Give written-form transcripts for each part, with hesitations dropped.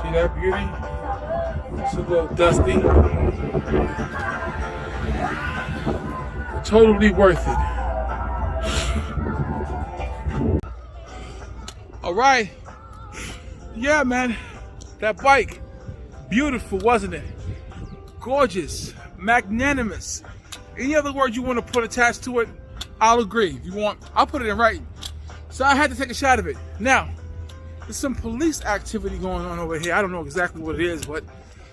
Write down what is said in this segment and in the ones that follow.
See that beauty? It's a little dusty. Totally worth it. All right. Yeah, man. That bike. Beautiful, wasn't it? Gorgeous. Magnanimous. Any other word you want to put attached to it, I'll agree. If you want, I'll put it in writing. So I had to take a shot of it. Now, there's some police activity going on over here. I don't know exactly what it is, but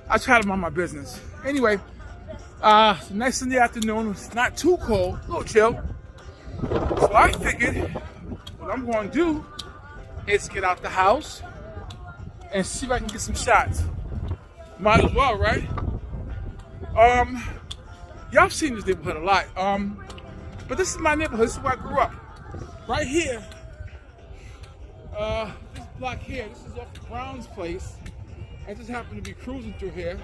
I try to mind my business. Anyway, it's nice in the afternoon. It's not too cold, a little chill. So I figured what I'm going to do is get out the house and see if I can get some shots. Might as well, right? Y'all seen this neighborhood a lot. But this is my neighborhood. This is where I grew up. Right here. This block here. This is off Brown's place. I just happened to be cruising through here.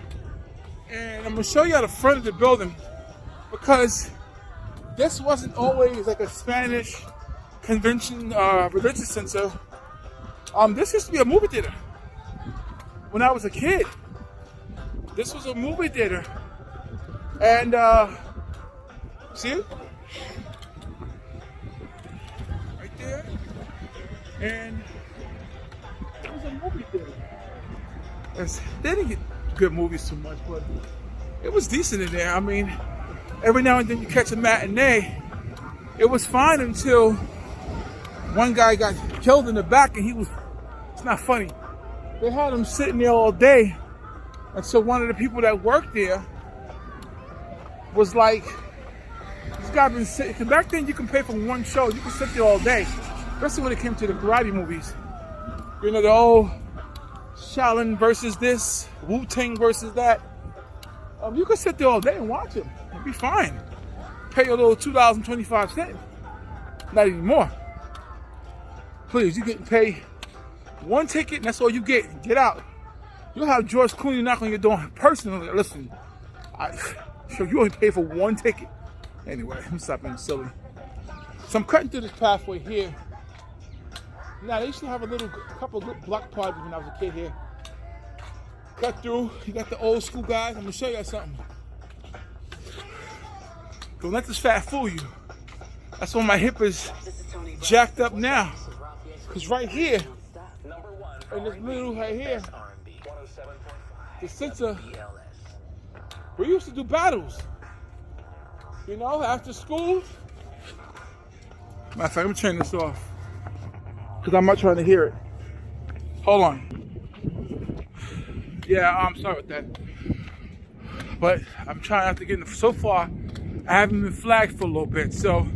And I'm gonna show you the front of the building because this wasn't always like a Spanish convention religious center. This used to be a movie theater. When I was a kid, this was a movie theater. And see it? Right there. And it was a movie theater. They didn't get good movies too much, but it was decent in there. I mean, every now and then you catch a matinee. It was fine until one guy got killed in the back and it's not funny. They had him sitting there all day until one of the people that worked there was like, this guy been sitting, because back then you can pay for one show, you can sit there all day, especially when it came to the karate movies. You know, the old Shaolin versus this, Wu-Tang versus that. You could sit there all day and watch it. It'd be fine. Pay your little $2.25. Not even more. Please, you get pay one ticket and that's all you get. Get out. You'll have George Clooney knock on your door personally. Listen, so you only pay for one ticket. Anyway, I'm stop being silly. So I'm cutting through this pathway here. Now, they used to have a couple of block parties when I was a kid here. Cut through, you got the old school guys. I'm gonna show you something. Don't let this fat fool you. That's why my hip is jacked up now. Cause right here, in this middle right here, the center, we used to do battles. You know, after school. Matter of fact, let me turn this off. Because I'm not trying to hear it. Hold on. Yeah, I'm sorry with that. But I'm trying not to get in. So far, I haven't been flagged for a little bit. So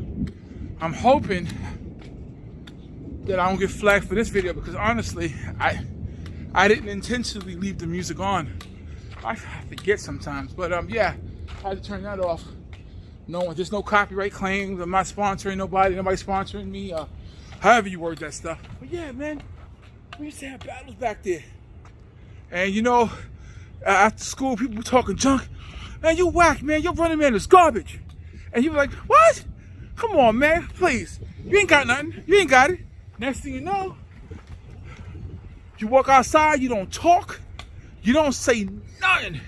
I'm hoping that I don't get flagged for this video because honestly, I didn't intentionally leave the music on. I forget sometimes. But yeah, I had to turn that off. No, there's no copyright claims. I'm not sponsoring nobody. Nobody's sponsoring me. However you word that stuff. But yeah, man, we used to have battles back there. And you know, after school, people were talking junk. Man, you whack, man. Your running man is garbage. And you were like, what? Come on, man, please. You ain't got nothing. You ain't got it. Next thing you know, you walk outside, you don't talk. You don't say nothing.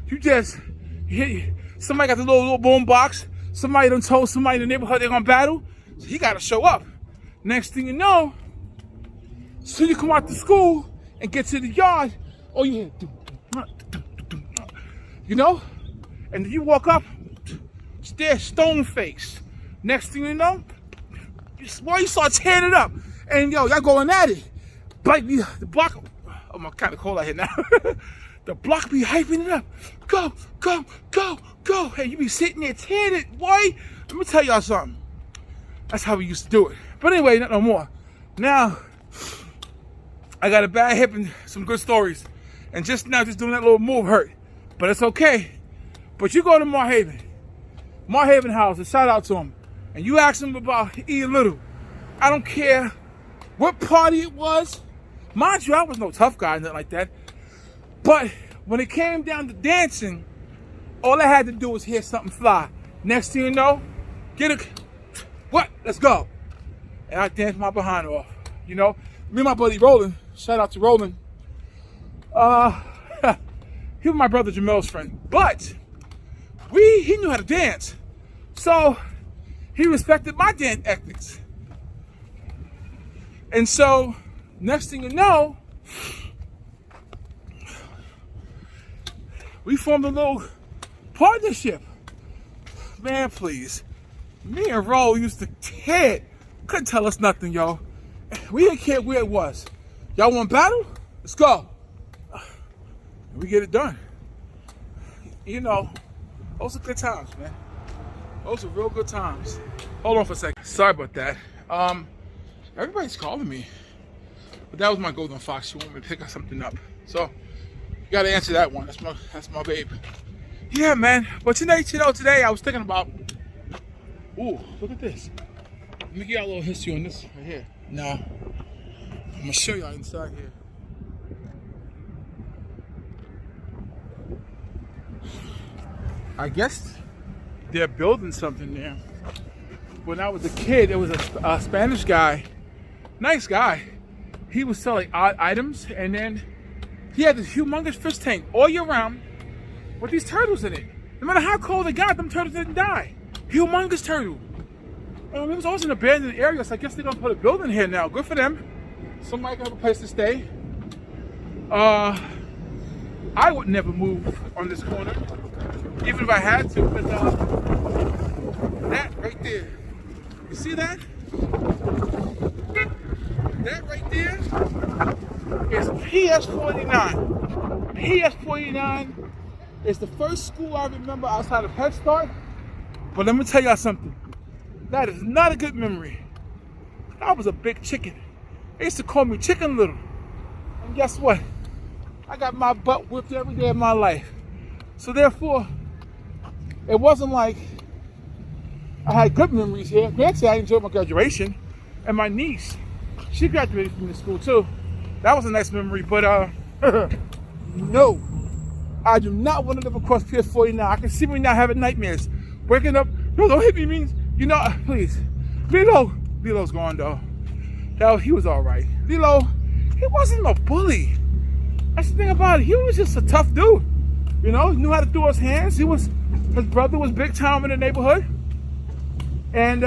You just hit. Somebody got the little boom box. Somebody done told somebody in the neighborhood they're gonna battle. So he gotta show up. Next thing you know, so you come out to school and get to the yard, oh you hear, you know? And then you walk up, stare stone face. Next thing you know, you start tearing it up. And yo, y'all going at it. Like the block, oh my, kind of cold out here now. The block be hyping it up. Go, go, go, go. Hey, you be sitting there tearing it, boy. Let me tell y'all something. That's how we used to do it. But anyway, not no more. Now, I got a bad hip and some good stories. And just now, just doing that little move hurt. But it's okay. But you go to Marhaven House, and shout out to him. And you ask him about E Little. I don't care what party it was. Mind you, I was no tough guy, nothing like that. But when it came down to dancing, all I had to do was hear something fly. Next thing you know, what? Let's go. And I danced my behind off. You know, me and my buddy Roland, shout out to Roland. He was my brother Jamel's friend, but he knew how to dance, so he respected my dance ethics. And so, next thing you know, we formed a little partnership. Man, please. Me and Ro used to kid. Couldn't tell us nothing, yo. We didn't care where it was. Y'all want battle? Let's go. We get it done. You know, those are good times, man. Those are real good times. Hold on for a second. Sorry about that. Everybody's calling me. But that was my golden fox. She wanted me to pick something up. So, you gotta answer that one. That's my babe. Yeah, man. But today I was thinking about, ooh, look at this. Let me give y'all a little history on this right here. Now, I'm gonna show y'all inside here. I guess they're building something there. When I was a kid, there was a Spanish guy, nice guy. He was selling odd items, and then he had this humongous fish tank all year round with these turtles in it. No matter how cold it got, them turtles didn't die. Humongous turtle. It was always an abandoned area, so I guess they're gonna put a building here now. Good for them. Somebody can have a place to stay. I would never move on this corner, even if I had to. But that right there, you see that? That right there is PS49. PS49 is the first school I remember outside of Head Start. But let me tell y'all something. That is not a good memory. I was a big chicken. They used to call me Chicken Little. And guess what? I got my butt whipped every day of my life. So therefore, it wasn't like I had good memories here. Granted, I enjoyed my graduation. And my niece, she graduated from the school too. That was a nice memory, but no. I do not want to live across PS49. I can see me now having nightmares. Waking up, no, don't hit me, means, you know, please. Lilo's gone though. He was all right. Lilo, he wasn't a bully. That's the thing about it. He was just a tough dude. You know, he knew how to throw his hands. His brother was big time in the neighborhood. And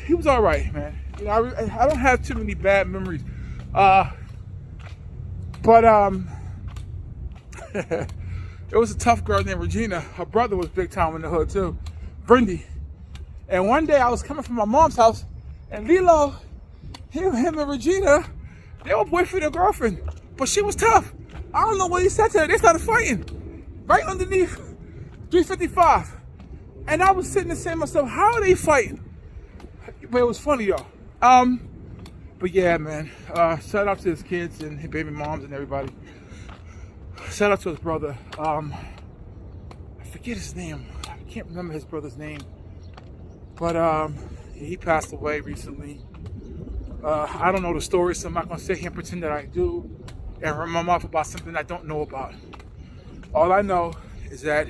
he was all right, man. You know, I don't have too many bad memories. But there was a tough girl named Regina. Her brother was big time in the hood too, Brindy. And one day I was coming from my mom's house, and Lilo, him and Regina, they were boyfriend and girlfriend. But she was tough. I don't know what he said to her. They started fighting right underneath 355. And I was sitting there saying to myself, how are they fighting? But it was funny, y'all. But yeah, man. Shout out to his kids and his baby moms and everybody. Shout out to his brother. I forget his name. I can't remember his brother's name. But he passed away recently. I don't know the story, so I'm not gonna sit here and pretend that I do and run my mouth about something I don't know about. All I know is that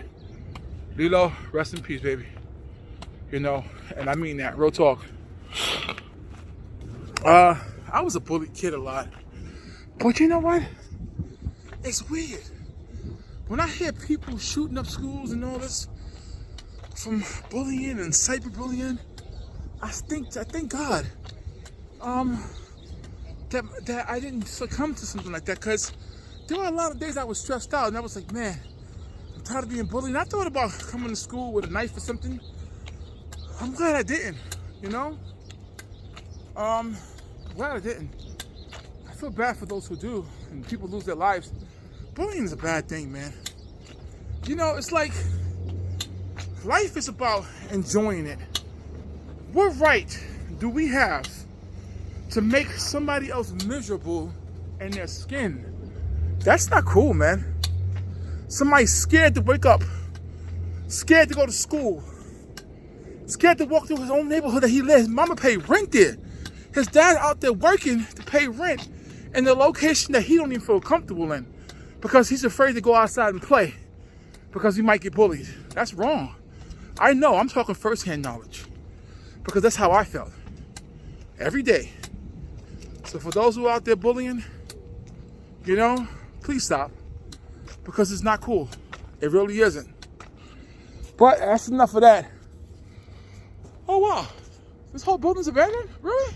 Lilo, rest in peace, baby. You know, and I mean that, real talk. I was a bullied kid a lot. But you know what? It's weird. When I hear people shooting up schools and all this from bullying and cyberbullying, I thank God that I didn't succumb to something like that, because there were a lot of days I was stressed out and I was like, man, I'm tired of being bullied. And I thought about coming to school with a knife or something. I'm glad I didn't, you know? Glad I didn't. I feel bad for those who do and people lose their lives. Bullying is a bad thing, man. You know, it's like life is about enjoying it. What right do we have to make somebody else miserable in their skin? That's not cool, man. Somebody's scared to wake up, scared to go to school, scared to walk through his own neighborhood that he lives. His mama paid rent there. His dad out there working to pay rent in the location that he don't even feel comfortable in because he's afraid to go outside and play because he might get bullied. That's wrong. I know, I'm talking firsthand knowledge because that's how I felt every day. So for those who are out there bullying, You know, please stop, because it's not cool. It really isn't. But that's enough of that. Oh wow, this whole building's abandoned? Really?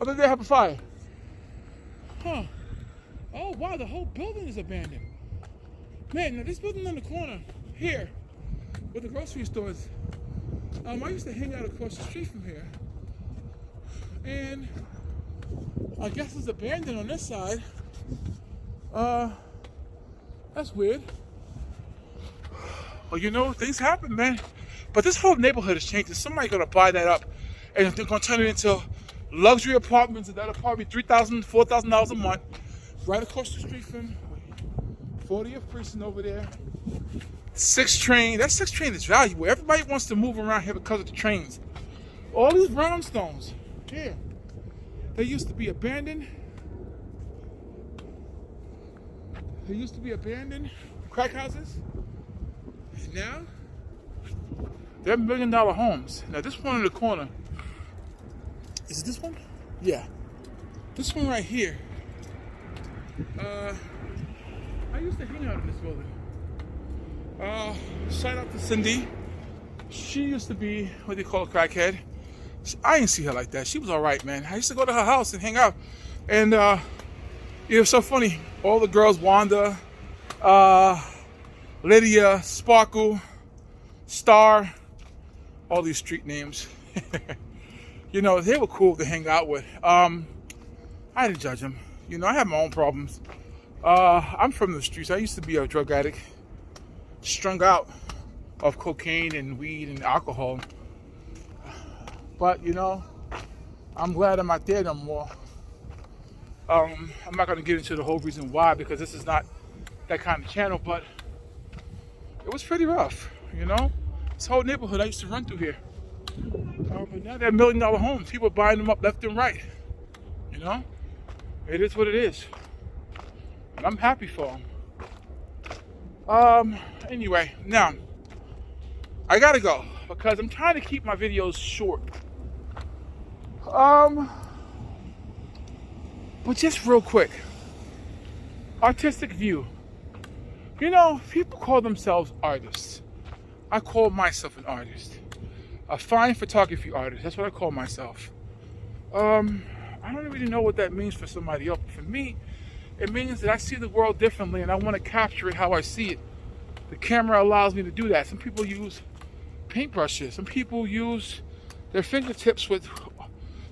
Or did they have a fire? Huh. Oh wow, the whole building is abandoned. Man, now this building on the corner here, where the grocery store is, I used to hang out across the street from here. And I guess it's abandoned on this side. That's weird. Well, you know, things happen, man. But this whole neighborhood is changing. Somebody's gonna buy that up, and they're gonna turn it into luxury apartments. And that apartment, $3,000, $4,000 a month, right across the street from 40th Precinct over there. 6th train. That 6th train is valuable. Everybody wants to move around here because of the trains. All these brownstones here, they used to be abandoned. They used to be abandoned crack houses. And now, they're $1 million homes. Now this one in the corner, is it this one? Yeah. This one right here. I used to hang out in this building. Shout out to Cindy. She used to be what they call a crackhead. I didn't see her like that. She was all right, man. I used to go to her house and hang out. And it was so funny. All the girls, Wanda, Lydia, Sparkle, Star, all these street names. You know, they were cool to hang out with. I didn't judge them. You know, I have my own problems. I'm from the streets. I used to be a drug addict, strung out of cocaine and weed and alcohol. But, you know, I'm glad I'm not there no more. I'm not going to get into the whole reason why, because this is not that kind of channel, but it was pretty rough, you know? This whole neighborhood I used to run through here. But now they're $1 million homes. People are buying them up left and right, you know? It is what it is. And I'm happy for them. Anyway, now, I gotta go, because I'm trying to keep my videos short. But just real quick, artistic view. You know, people call themselves artists. I call myself an artist. A fine photography artist. That's what I call myself. I don't really know what that means for somebody else. But for me, it means that I see the world differently and I want to capture it how I see it. The camera allows me to do that. Some people use paintbrushes. Some people use their fingertips with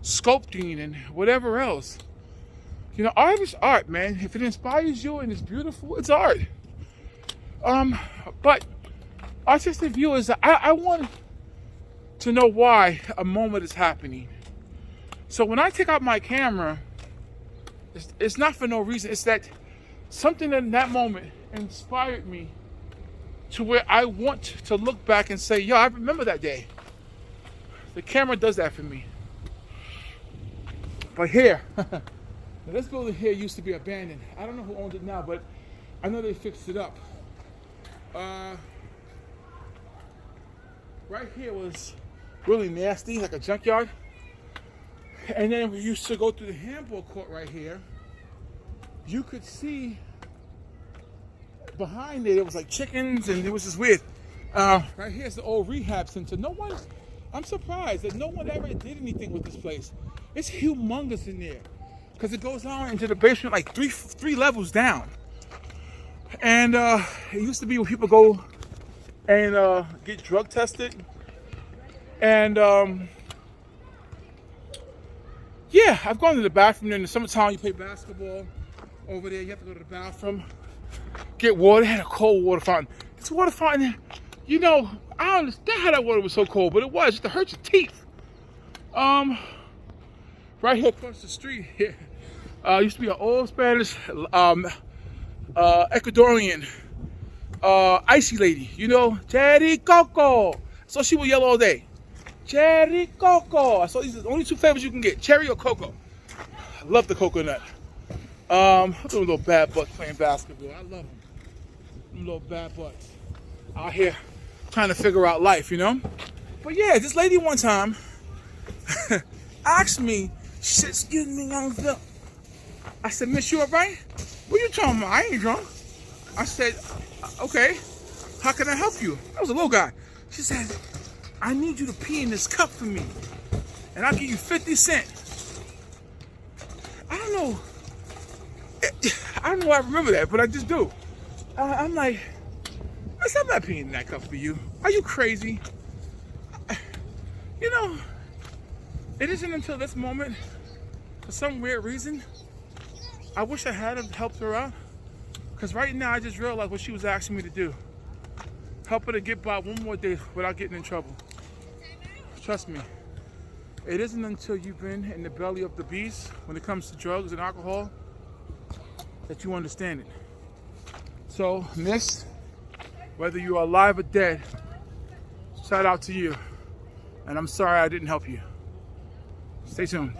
sculpting and whatever else. You know, art is art, man. If it inspires you and it's beautiful, it's art. But artistic view is, I want to know why a moment is happening. So when I take out my camera, it's not for no reason. It's that something in that moment inspired me to where I want to look back and say, yo, I remember that day. The camera does that for me. But here, now this building here used to be abandoned. I don't know who owns it now, but I know they fixed it up. Right here was really nasty, like a junkyard. And then we used to go through the handball court right here. You could see behind there was like chickens, and it was just weird. Right here's the old rehab center. I'm surprised that no one ever did anything with this place. It's humongous in there, because it goes down into the basement like three levels down. And it used to be where people go and get drug tested. And yeah, I've gone to the bathroom. In the summertime, you play basketball over there. You have to go to the bathroom, get water. They had a cold water fountain. This water fountain, you know, I don't understand how that water was so cold, but it was just to hurt your teeth. Right here across the street here, used to be an old Spanish, Ecuadorian, icy lady. You know, Cherry Coco. So she would yell all day. Cherry Coco. So these are the only two flavors you can get, cherry or cocoa. I love the coconut. I'm doing little bad butts playing basketball. I love them. Them little bad butts out here trying to figure out life, you know? But yeah, this lady one time asked me, she said, excuse me, young Phil. I said, miss, you all right? What you talking about? I ain't drunk. I said, okay, how can I help you? I was a little guy. She said, I need you to pee in this cup for me, and I'll give you 50 cents. I don't know why I remember that, but I just do. I'm like, I'm not peeing in that cup for you. Are you crazy? You know, it isn't until this moment, for some weird reason, I wish I had helped her out. Because right now I just realized what she was asking me to do. Help her to get by one more day without getting in trouble. Trust me, it isn't until you've been in the belly of the beast when it comes to drugs and alcohol that you understand it. So, miss, whether you are alive or dead, shout out to you. And I'm sorry I didn't help you. Stay tuned.